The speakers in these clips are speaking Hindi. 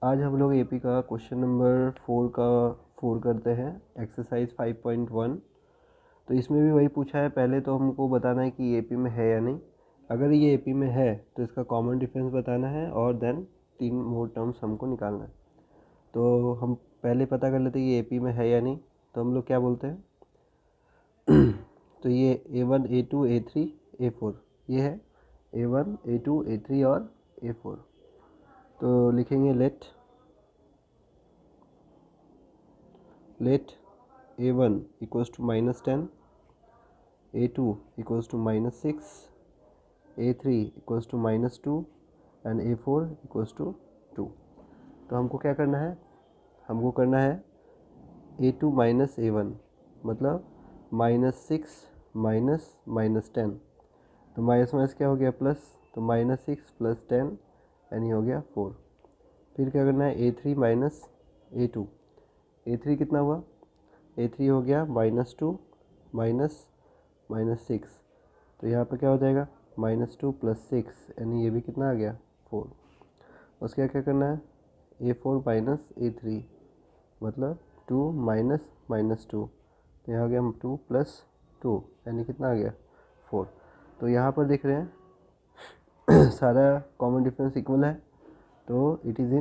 आज हम लोग एपी का क्वेश्चन नंबर 4 करते हैं, एक्सरसाइज 5.1। तो इसमें भी वही पूछा है। पहले तो हमको बताना है कि एपी में है या नहीं। अगर ये एपी में है तो इसका कॉमन डिफरेंस बताना है और देन 3 मोर टर्म्स हमको निकालना है। तो हम पहले पता कर लेते हैं ये एपी में है या नहीं। तो हम लोग क्या बोलते हैं तो ये A1 A2 A3 A4 ये है A1 A2 A3 और A4। तो लिखेंगे let A1 equals to -10, A2 equals to -6, A3 equals to -2 and A4 equals to 2। तो हमको क्या करना है, हमको करना है A2 माइनस A1 मतलब -6 -10। तो माइनस माइनस क्या हो गया प्लस, तो -6 + 10 यानी हो गया 4। फिर क्या करना है A3 माइनस A2। A3 कितना हुआ, A3 हो गया -2 -6। तो यहाँ पर क्या हो जाएगा -2 + 6 यानी ये भी कितना आ गया 4। उसके क्या करना है A4 माइनस A3 मतलब 2 -2। तो यहाँ हो गया 2 + 2 यानी कितना आ गया 4। तो यहाँ पर देख रहे हैं सारा कॉमन डिफरेंस इक्वल है। तो it is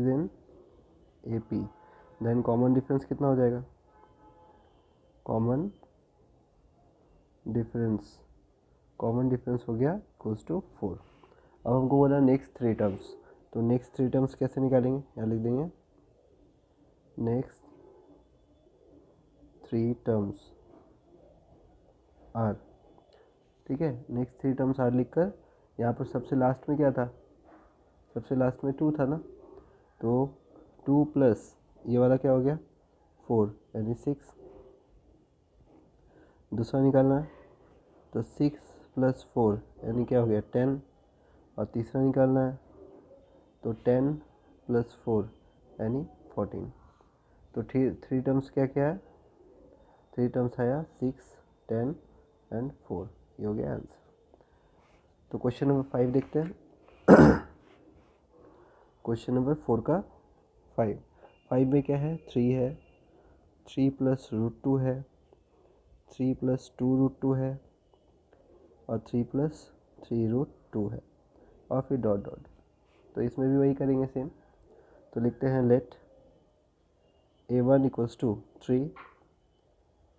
in AP। Then common difference कितना हो जाएगा, कॉमन डिफरेंस हो गया इक्वल्स टू 4। अब हमको बोला नेक्स्ट 3 टर्म्स। तो नेक्स्ट 3 टर्म्स कैसे निकालेंगे, यहाँ लिख देंगे नेक्स्ट 3 टर्म्स आर। ठीक है, नेक्स्ट 3 टर्म्स आर लिखकर यहाँ पर सबसे लास्ट में क्या था, सबसे लास्ट में 2 था ना। तो 2 प्लस ये वाला क्या हो गया 4 यानी 6। दूसरा निकालना है तो 6 + 4 यानी क्या हो गया 10। और तीसरा निकालना है तो 10 + 4 यानी 14। तो 3 टर्म्स क्या क्या है, 3 टर्म्स आया 6 10 एंड 4। ये हो गया आंसर। तो क्वेश्चन नंबर 5 देखते हैं। क्वेश्चन नंबर 4 का 5 में क्या है 3 है, 3 + √2 है, 3 + 2√2 है और 3 + 3√2 है और फिर डॉट डॉट। तो इसमें भी वही करेंगे सेम। तो लिखते हैं let A1 equals to 3,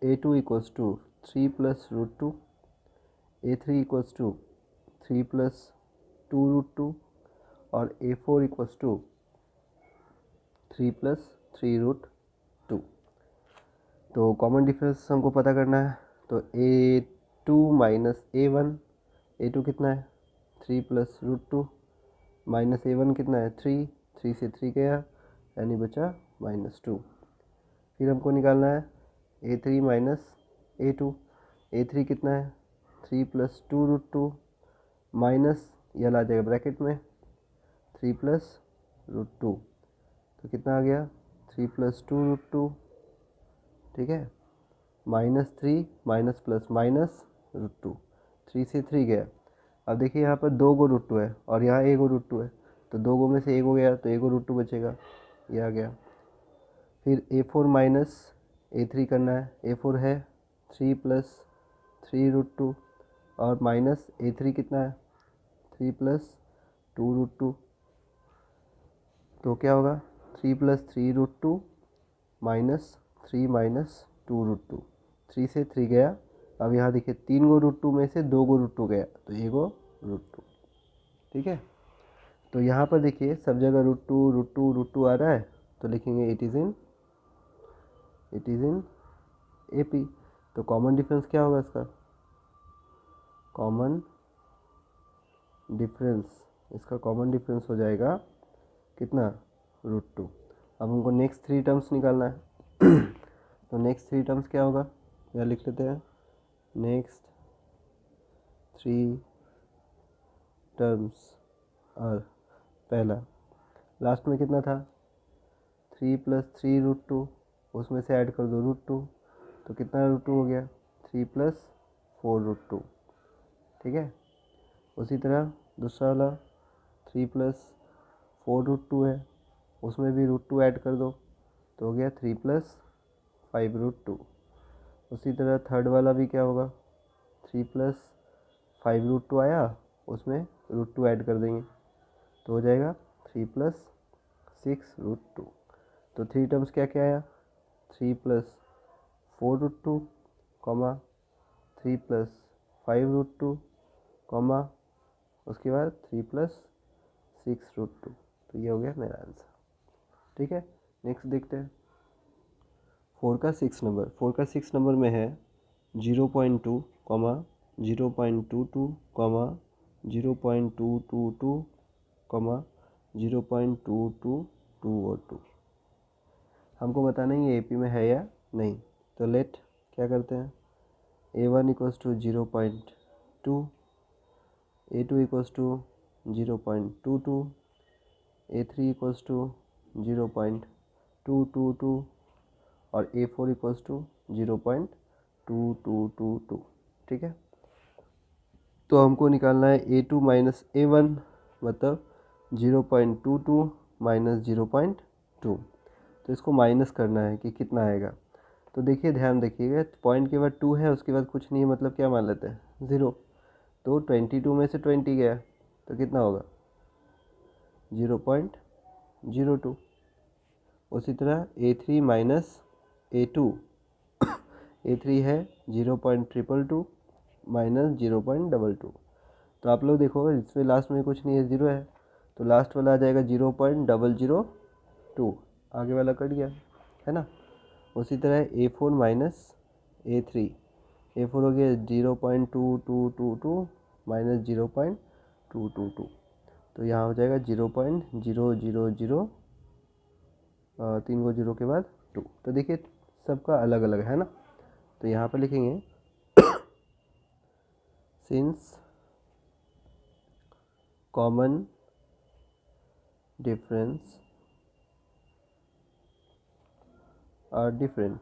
A2 equals to 3 + √2, A3 equals to 3 + 2√2 और A4 equals to 3 + 3√2। तो कॉमन डिफरेंस हमको पता करना है। तो A2 माइनस A1, A2 कितना है 3 + √2 माइनस A1 कितना है 3 से 3 गया यानी बचा -2। फिर हमको निकालना है A3 माइनस A2। A3 कितना है 3 + 2√2 माइनस यह ला जाएगा ब्रैकेट में 3 + √2। तो कितना आ गया 3 + 2√2। ठीक है, -3 माइनस प्लस -√2, 3 से 3 गया। अब देखिए यहाँ पर 2 गो √2 है और यहाँ 1 गो √2 है। तो 2 गो में से 1 हो गया तो 1 गो √2 बचेगा, ये आ गया। फिर A4 माइनस A3 करना है। A4 है 3 + 3√2 और माइनस A3 कितना है 3 + 2√2। तो क्या होगा 3 + 3√2 -3 - 2√2, 3 से 3 गया। अब यहाँ देखिए 3 गो √2 में से 2 गो √2 गया तो 1 गो √2। ठीक है, तो यहाँ पर देखिए सब जगह √2 आ रहा है। तो लिखेंगे इट इज़ इन AP। तो कॉमन डिफरेंस क्या होगा इसका, कॉमन डिफरेंस, इसका कॉमन डिफरेंस हो जाएगा कितना √2। अब हमको नेक्स्ट 3 टर्म्स निकालना है। तो नेक्स्ट 3 टर्म्स क्या होगा, या लिख लेते हैं नेक्स्ट 3 टर्म्स और पहला लास्ट में कितना था 3 + 3√2, उसमें से ऐड कर दो √2। तो कितना √2 हो गया 3 + 4√2। ठीक है, उसी तरह दूसरा वाला 3 + 4√2 है, उसमें भी √2 ऐड कर दो तो हो गया 3 + 5√2। उसी तरह थर्ड वाला भी क्या होगा, 3 + 5√2 आया, उसमें √2 ऐड कर देंगे तो हो जाएगा 3 + 6√2। तो 3 टर्म्स क्या क्या आया, 3 + 4√2, 3 + 5√2, उसके बाद 3 + 6√2। तो ये हो गया मेरा आंसर। ठीक है, नेक्स्ट देखते हैं 4 का 6 नंबर। 4 का 6 नंबर में है 0.2, 0.22, 0.222, 0.222 और 2। हमको बताना है ये एपी में है या नहीं। तो लेट क्या करते हैं, A1 = 0.2, A2 = 0.22, A3 = 0.222 और A4 = 0.2222। ठीक है, तो हमको निकालना है A2 - A1 मतलब 0.22 - 0.2। तो इसको माइनस करना है कि कितना आएगा। तो देखिए, ध्यान देखिएगा, पॉइंट के बाद 2 है, उसके बाद कुछ नहीं है, मतलब क्या मान लेते हैं 0। तो 22 में से 20 गया तो कितना होगा 0.02। उसी तरह A3 - A2, A3 है 0.222 - 0.22। तो आप लोग देखो, इसमें लास्ट में कुछ नहीं है, 0 है, तो लास्ट वाला आ जाएगा 0.002, आगे वाला कट गया, है ना। उसी तरह A4 - A3, A4 हो गया 0.2222 - 0.222। तो यहाँ हो जाएगा 0.000, 3 को 0 के बाद 2। तो देखिए सबका अलग अलग है ना। तो यहाँ पर लिखेंगे since common difference are different,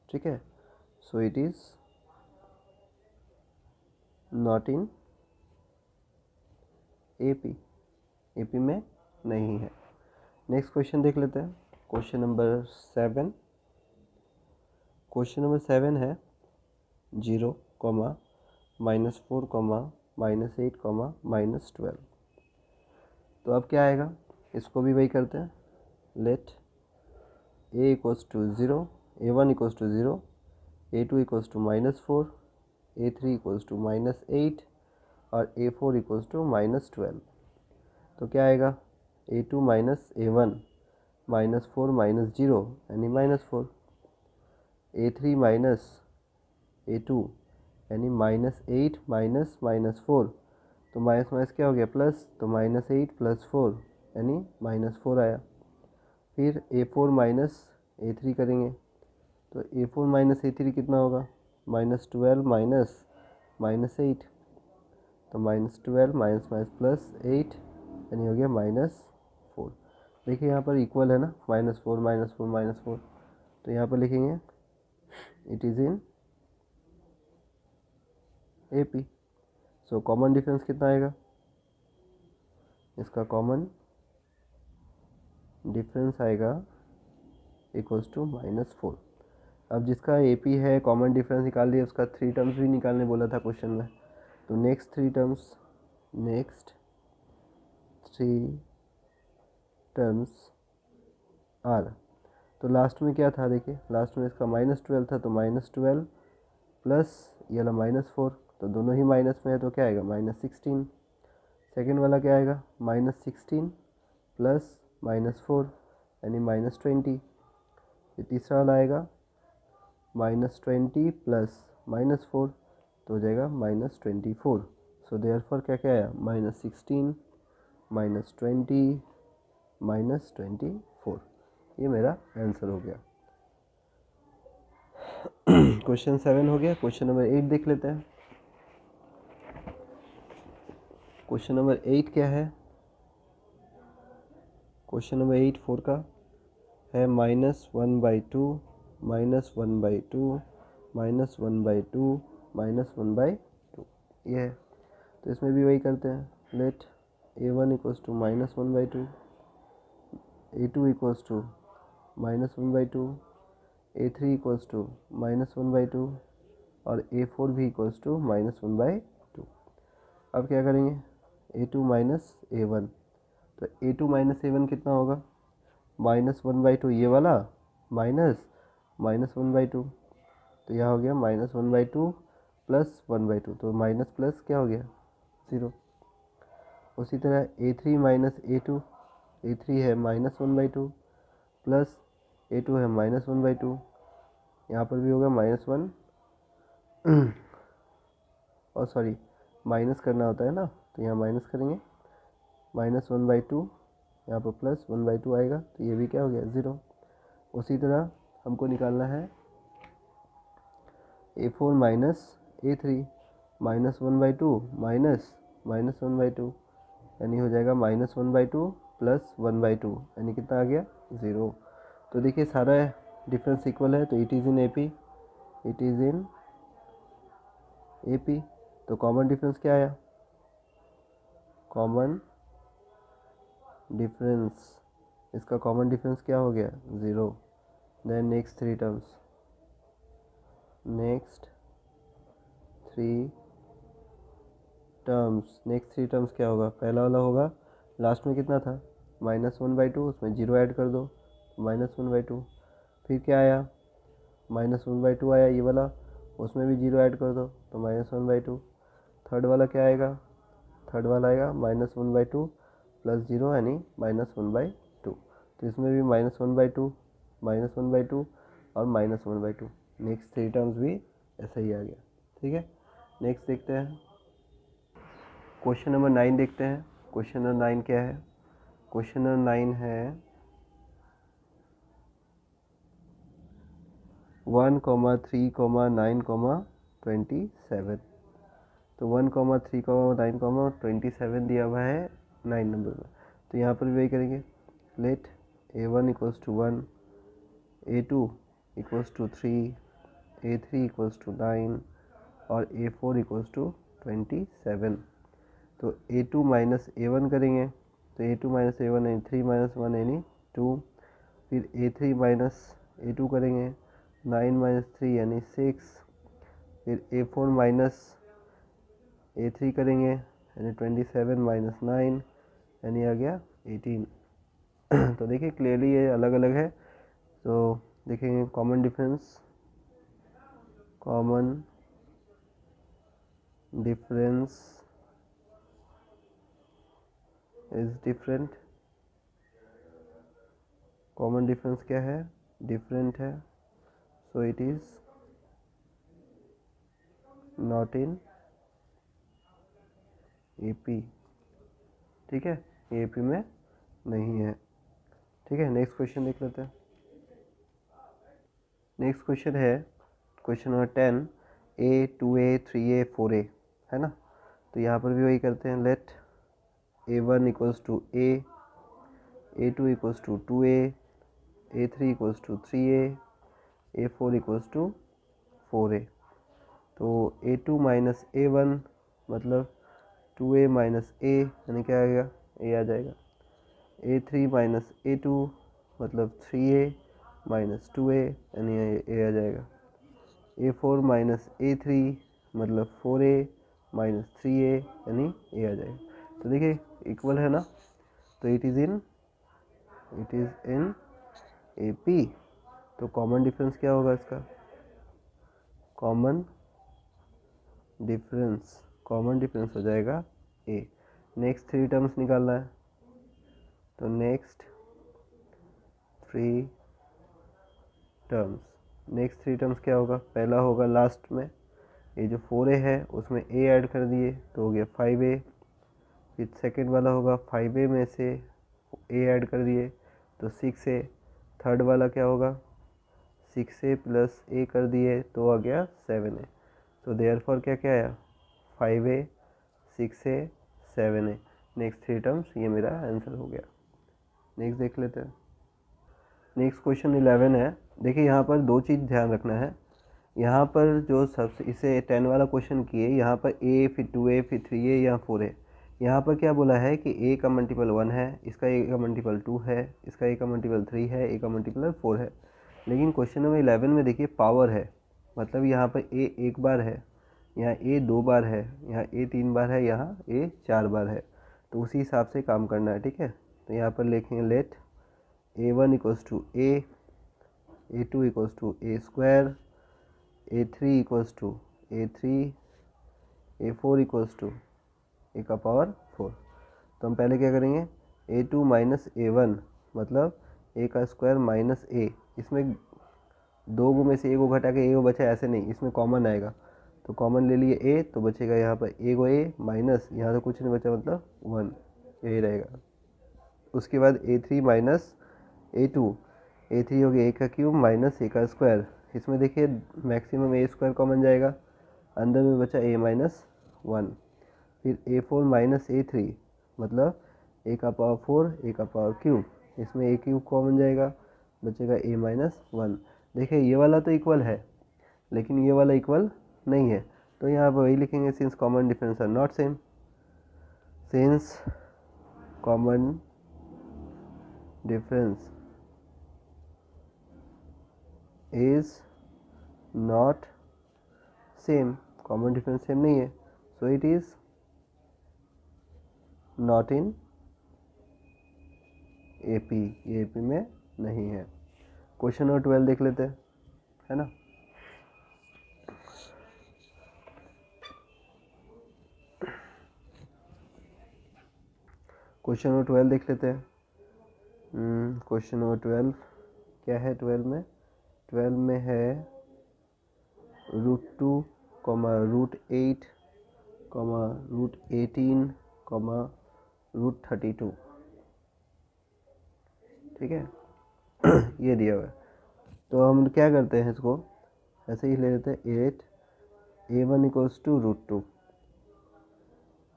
ठीक है, so it is not in AP, AP में नहीं है। नेक्स्ट क्वेश्चन देख लेते हैं, क्वेश्चन नंबर 7। क्वेश्चन नंबर 7 है 0, -4, -8, -12। तो अब क्या आएगा, इसको भी वही करते हैं। Late A = 0, A1 = 0, A2 = -4, A3 = -8 और A4 = -12। तो क्या आएगा, A2 - A1 -4 - 0 यानी -4, A3 - A2 यानी -8 -4। तो माइनस माइनस क्या हो गया प्लस, तो -8 + 4 यानी -4 आया। फिर A4 - A3 करेंगे, तो A4 - A3 कितना होगा, -12 -8, तो -12 -8 यानी हो गया -4। देखिए यहाँ पर इक्वल है ना, -4 -4 -4। तो यहाँ पर लिखेंगे it is in AP। So common difference कितना आएगा, इसका कॉमन डिफरेंस आएगा = -4। अब जिसका AP है, कॉमन डिफरेंस निकाल दिया, उसका 3 टर्म्स भी निकालने बोला था क्वेश्चन में। तो नेक्स्ट 3 टर्म्स आर, तो लास्ट में क्या था, देखिए लास्ट में इसका -12 था, तो -12 प्लस ये वाला -4, तो दोनों ही माइनस में है, तो क्या आएगा -16। सेकेंड वाला क्या आएगा, -16 प्लस -4 यानी -20। फिर तीसरा वाला आएगा -20 प्लस -4, तो हो जाएगा -24। सो देयरफॉर क्या क्या आया, -16 -20 -24। ये मेरा आंसर हो गया। क्वेश्चन 7 हो गया। क्वेश्चन नंबर 8 देख लेते हैं। क्वेश्चन नंबर 8 क्या है, क्वेश्चन नंबर 8 4 का है -1/2 -1/2 -1/2 -1/2 ये है। तो इसमें भी वही करते हैं, let a1 equals to -1/2, a2 equals to -1/2, a3 equals to -1/2 और a4 भी इक्वल्स टू -1/2। अब क्या करेंगे, a2 माइनस a1, तो a2 माइनस a1 कितना होगा, -1/2 ये वाला माइनस -1/2, तो यह हो गया -1/2 प्लस 1/2, तो माइनस प्लस क्या हो गया 0। उसी तरह a3 माइनस a2, a3 है -1/2 प्लस a2 है -1/2, यहाँ पर भी होगा -1 और सॉरी माइनस करना होता है ना, तो यहाँ माइनस करेंगे, -1/2 यहाँ पर प्लस 1/2 आएगा, तो ये भी क्या हो गया 0। उसी तरह हमको निकालना है a4 माइनस a3, -1/2 माइनस -1/2 यानी हो जाएगा -1/2 प्लस 1/2 यानी कितना आ गया 0। तो देखिए सारा डिफरेंस इक्वल है, तो it is in AP, it is in AP। तो कॉमन डिफरेंस क्या आया, कॉमन डिफरेंस, इसका कॉमन डिफरेंस क्या हो गया 0। Then next three terms, next three terms क्या होगा, पहला वाला होगा लास्ट में कितना था -1/2, उसमें 0 ऐड कर दो, -1/2, फिर क्या आया -1/2 आया ये वाला, उसमें भी 0 ऐड कर दो तो -1/2। थर्ड वाला क्या आएगा, थर्ड वाला आएगा -1/2 प्लस 0 यानी -1/2, तो इसमें भी -1/2 और -1/2। नेक्स्ट थ्री टर्म्स भी ऐसा ही आ गया, ठीक है। नेक्स्ट देखते हैं क्वेश्चन नंबर 9 देखते हैं। क्वेश्चन नंबर 9 क्या है, क्वेश्चन नंबर 9 है 1, 3, 9, 27। तो 1, 3, 9, 27 दिया हुआ है 9 नंबर में, तो यहाँ पर भी वही करेंगे, let a1 equals to 1, a2 equals to 3, a3 equals to 9 और a4 इक्वल्स टू 27। तो a2 माइनस a1 करेंगे, तो a2 माइनस a1 यानी 3 माइनस 1 यानी 2, फिर a3 माइनस a2 करेंगे, 9 माइनस 3 यानी 6, फिर a4 माइनस a3 करेंगे यानी 27 माइनस 9 यानी आ गया 18। तो देखिए क्लियरली ये अलग अलग है, तो देखेंगे common difference is different, common difference क्या है, डिफरेंट है, so it is not in AP, ठीक है, AP में नहीं है, ठीक है। नेक्स्ट क्वेश्चन देख लेते हैं। नेक्स्ट क्वेश्चन है question number 10, A 2A 3A 4A है ना, तो यहाँ पर भी वही करते हैं, let a1 equals to A, a2 equals to 2A, a3 equals to 3A, a4 equals to 4A। तो a2 माइनस a1 मतलब 2A माइनस A यानी क्या आएगा, A आ जाएगा, a3 माइनस a2 मतलब 3A माइनस 2A यानी A आ जाएगा, a4 माइनस a3 मतलब 4A माइनस 3A यानी A आ जाएगा। तो देखिए इक्वल है ना, तो इट इज़ इन AP। तो कॉमन डिफरेंस क्या होगा इसका, कॉमन डिफरेंस हो जाएगा A। नेक्स्ट थ्री टर्म्स निकालना है, तो नेक्स्ट थ्री टर्म्स क्या होगा, पहला होगा लास्ट में ये जो 4A है उसमें A ऐड कर दिए तो हो गया 5A, फिर सेकेंड वाला होगा 5A में से A ऐड कर दिए तो 6A, थर्ड वाला क्या होगा 6A प्लस A कर दिए तो आ गया 7A। तो देयरफॉर क्या क्या आया 5A 6A 7A। Next three terms ये मेरा आंसर हो गया। नेक्स्ट देख लेते हैं। नेक्स्ट क्वेश्चन 11 है। देखिए यहाँ पर दो चीज़ ध्यान रखना है, यहाँ पर जो सबसे इसे 10 वाला क्वेश्चन किए, यहाँ पर A फिर 2A फिर 3A या 4A, यहाँ पर क्या बोला है कि a का मल्टीपल 1 है, इसका a का मल्टीपल 2 है, इसका a का मल्टीपल 3 है, a का मल्टीपल 4 है। लेकिन क्वेश्चन नंबर 11 में देखिए पावर है, मतलब यहाँ पर a एक बार है, यहाँ a दो बार है, यहाँ a तीन बार है, यहाँ a चार बार है। तो उसी हिसाब से काम करना है, ठीक है। तो यहाँ पर लिखेंगे let a1 equals to a, a2 equals to a square, a3 equals to a3, a4 equals to A का पावर 4। तो हम पहले क्या करेंगे, a2 माइनस a1 मतलब a का स्क्वायर माइनस a, इसमें दो गो में से एक को घटा के ए को बचा, ऐसे नहीं, इसमें कॉमन आएगा। तो कॉमन ले लिए a, तो बचेगा यहाँ पर ए को a माइनस, यहाँ तो कुछ नहीं बचा मतलब 1, यही रहेगा। उसके बाद a3 माइनस a2, a3 हो गया a का क्यूब माइनस a का स्क्वायर, इसमें देखिए मैक्सिमम a स्क्वायर कॉमन जाएगा, अंदर में बचा a माइनस 1। फिर a4 माइनस a3 मतलब a का पावर 4, a का पावर क्यूब, इसमें a क्यूब कॉमन जाएगा, बचेगा a माइनस 1। देखिए ये वाला तो इक्वल है, लेकिन ये वाला इक्वल नहीं है, तो यहाँ पर वही लिखेंगे since common difference are not same, since common difference is not same, common difference same नहीं है, so it is not in AP, ये AP में नहीं है। क्वेश्चन नंबर 12 देख लेते हैं, है ना। क्वेश्चन नंबर 12 देख लेते हैं। क्वेश्चन नंबर 12 क्या है, 12 में है √2, √8, √18, √32, ठीक है। ये दिया हुआ है, तो हम क्या करते हैं, इसको ऐसे ही ले लेते हैं। 8, a1 equals to √2,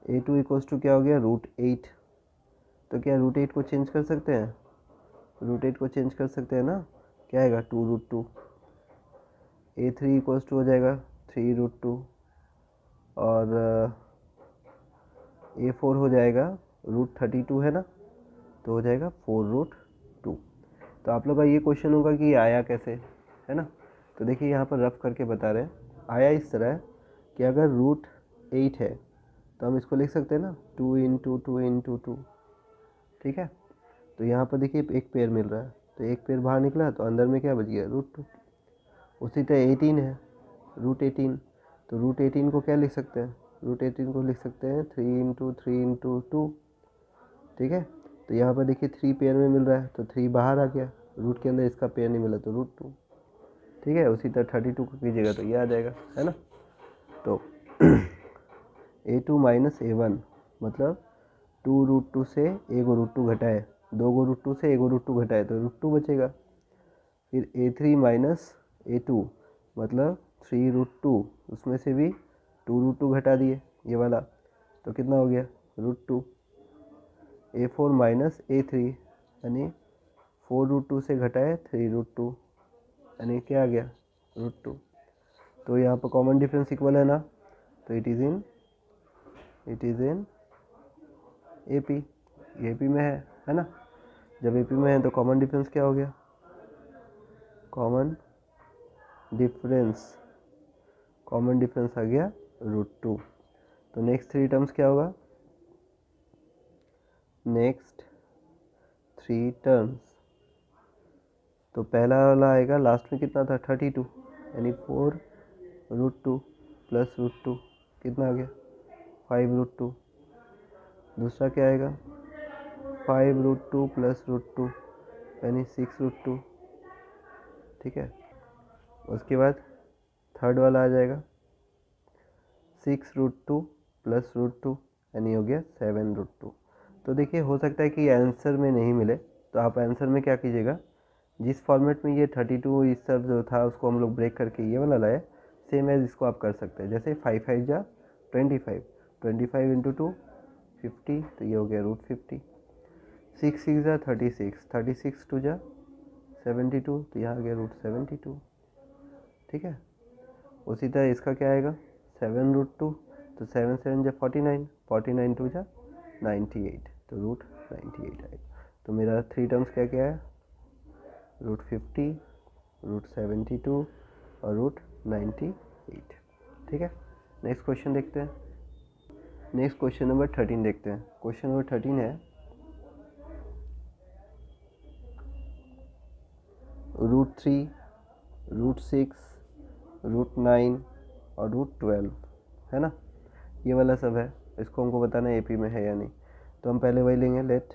a2 equals to क्या हो गया √8, तो क्या √8 को चेंज कर सकते हैं, √8 को चेंज कर सकते हैं ना, क्या आएगा 2√2। a3 इक्वल्स टू हो जाएगा 3√2, और a4 हो जाएगा √32 है ना, तो हो जाएगा 4√2। तो आप लोग का ये क्वेश्चन होगा कि ये आया कैसे, है ना। तो देखिए यहाँ पर रफ करके बता रहे हैं, आया इस तरह है कि अगर √8 है तो हम इसको लिख सकते हैं ना 2 इंटू 2 इंटू 2, ठीक है। तो यहाँ पर देखिए एक पेयर मिल रहा है, तो एक पेयर बाहर निकला, तो अंदर में क्या बच गया √2। उसी तरह 18 है, √18, तो √18 को क्या लिख सकते हैं, √18 को लिख सकते हैं 3 इंटू 3 इंटू 2, ठीक है। तो यहाँ पर देखिए 3 पेयर में मिल रहा है, तो 3 बाहर आ गया, रूट के अंदर इसका पेयर नहीं मिला तो √2, ठीक है। उसी तरह 32 को कीजिएगा तो ये आ जाएगा, है ना। तो a2 माइनस a1 मतलब 2√2 से a को √2 घटाए, 2 को √2 से a को √2 घटाए तो √2 बचेगा। फिर a3 माइनस a2 मतलब 3√2, उसमें से भी 2√2 घटा दिए ये वाला, तो कितना हो गया √2। a4 माइनस a3 यानी 4√2 से घटाए 3√2, यानी क्या आ गया √2। तो यहाँ पर कॉमन डिफरेंस इक्वल है ना, तो it is in AP, AP में है ना। जब AP में है तो कॉमन डिफरेंस क्या हो गया, कॉमन डिफरेंस आ गया √2। तो नेक्स्ट 3 टर्म्स क्या होगा, नेक्स्ट 3 टर्म्स, तो पहला वाला आएगा लास्ट में कितना था 32, यानी 4√2 प्लस √2 कितना आ गया 5√2। दूसरा क्या आएगा 5√2 प्लस √2 यानी 6√2, ठीक है। उसके बाद थर्ड वाला आ जाएगा 6√2 प्लस √2 यानी हो गया 7√2। तो देखिए हो सकता है कि आंसर में नहीं मिले, तो आप आंसर में क्या कीजिएगा, जिस फॉर्मेट में ये 32 इस सब जो था उसको हम लोग ब्रेक करके ये वाला लाए, सेम एज इसको आप कर सकते हैं। जैसे 5 5 जा 25, 25 इंटू 2 50, तो ये हो गया √50। 6 6 जा 36, 36 2 जा 72, तो यहाँ आ गया √72, ठीक है। उसी तरह इसका क्या आएगा 7√2, तो 7 7 जा 49, 49 2 जा 98, तो रूट 98 आएगा। तो मेरा 3 टर्म्स क्या क्या है, रूट 50, रूट 72 और रूट 98। ठीक है, नेक्स्ट क्वेश्चन देखते हैं। नेक्स्ट क्वेश्चन नंबर 13 देखते हैं। क्वेश्चन नंबर 13 है रूट 3, रूट 6, रूट 9 और रूट 12, है ना, ये वाला सब है। इसको हमको बताना है एपी में है या नहीं। तो हम पहले वही लेंगे, let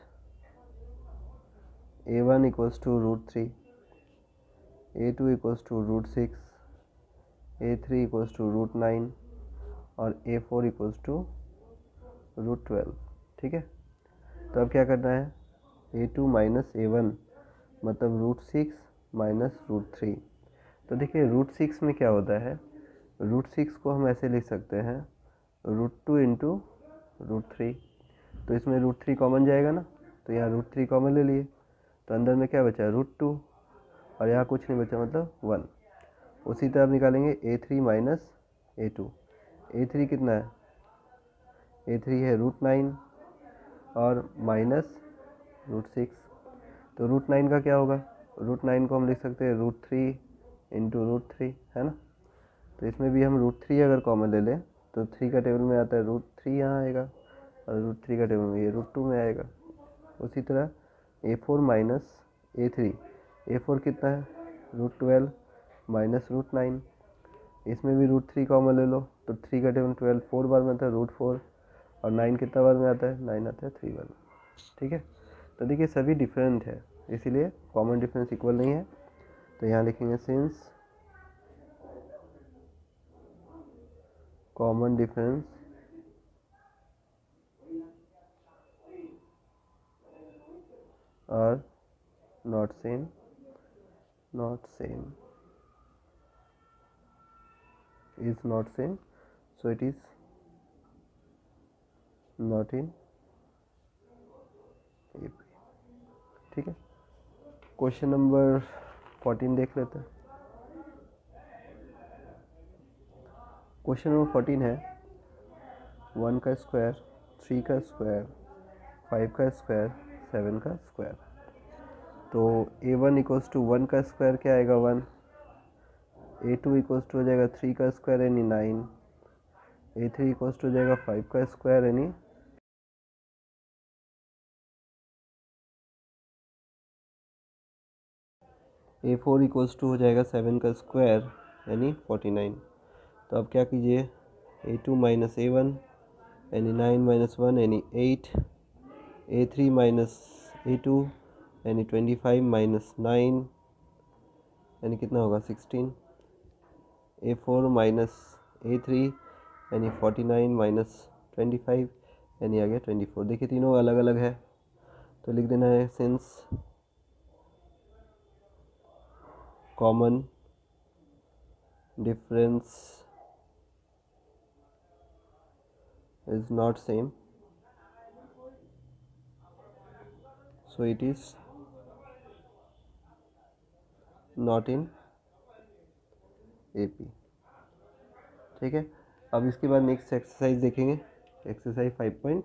a1 equals to root 3, a2 equals to root 6, a3 equals to root 9 और a4 इक्वल्स टू रूट 12। ठीक है, तो अब क्या करना है, a2 माइनस a1 मतलब रूट 6 माइनस रूट 3। तो देखिए रूट 6 में क्या होता है, रूट 6 को हम ऐसे लिख सकते हैं रूट 2 इंटू रूट 3। तो इसमें रूट 3 कॉमन जाएगा ना, तो यहाँ रूट 3 कॉमन ले लिए, तो अंदर में क्या बचा, रूट 2, और यहाँ कुछ नहीं बचा मतलब 1। उसी तरह आप निकालेंगे a3 माइनस a2। a3 कितना है, a3 है रूट 9 और माइनस रूट 6। तो रूट 9 का क्या होगा, रूट 9 को हम लिख सकते हैं रूट 3 इंटू रूट 3, है ना। तो इसमें भी हम रूट 3 अगर कॉमन ले लें तो 3 का टेबल में आता है रूट 3, यहाँ आएगा, और रूट 3 का टेबल में ये रूट 2 में आएगा। उसी तरह a4 माइनस a3, a4 कितना है रूट 12 माइनस रूट 9, इसमें भी रूट 3 कॉमन ले लो, तो 3 का टेबल 12 4 बार में आता है रूट 4, और 9 कितना बार में आता है, 9 आता है 3 बार में। ठीक है, तो देखिए सभी डिफरेंट है, इसीलिए कॉमन डिफरेंस इक्वल नहीं है। तो यहाँ लिखेंगे since common difference are not same is not same, so it is not in AP। ठीक है, क्वेश्चन नंबर 14 देख लेते हैं। क्वेश्चन नंबर 14 है 1 का स्क्वायर, 3 का स्क्वायर, 5 का स्क्वायर, 7 का स्क्वायर। तो a1 इक्वल्स टू 1 का स्क्वायर क्या आएगा 1, a2 इक्वल्स टू हो जाएगा 3 का स्क्वायर यानी 9, a3 इक्वल्स टू हो जाएगा 5 का स्क्वायर यानी a4 इक्वल्स टू हो जाएगा 7 का स्क्वायर यानी 49। तो अब क्या कीजिए, a2 माइनस a1 यानी 9 माइनस 1 यानी 8, a3 माइनस a2 यानी 25 माइनस 9 यानी कितना होगा 16, a4 माइनस a3 यानी 49 माइनस 25 यानी आ गया 24। देखिए तीनों अलग अलग है, तो लिख देना है since common difference is not same, so it is not in AP। ठीक है, अब इसके बाद नेक्स्ट एक्सरसाइज देखेंगे, एक्सरसाइज 5.2।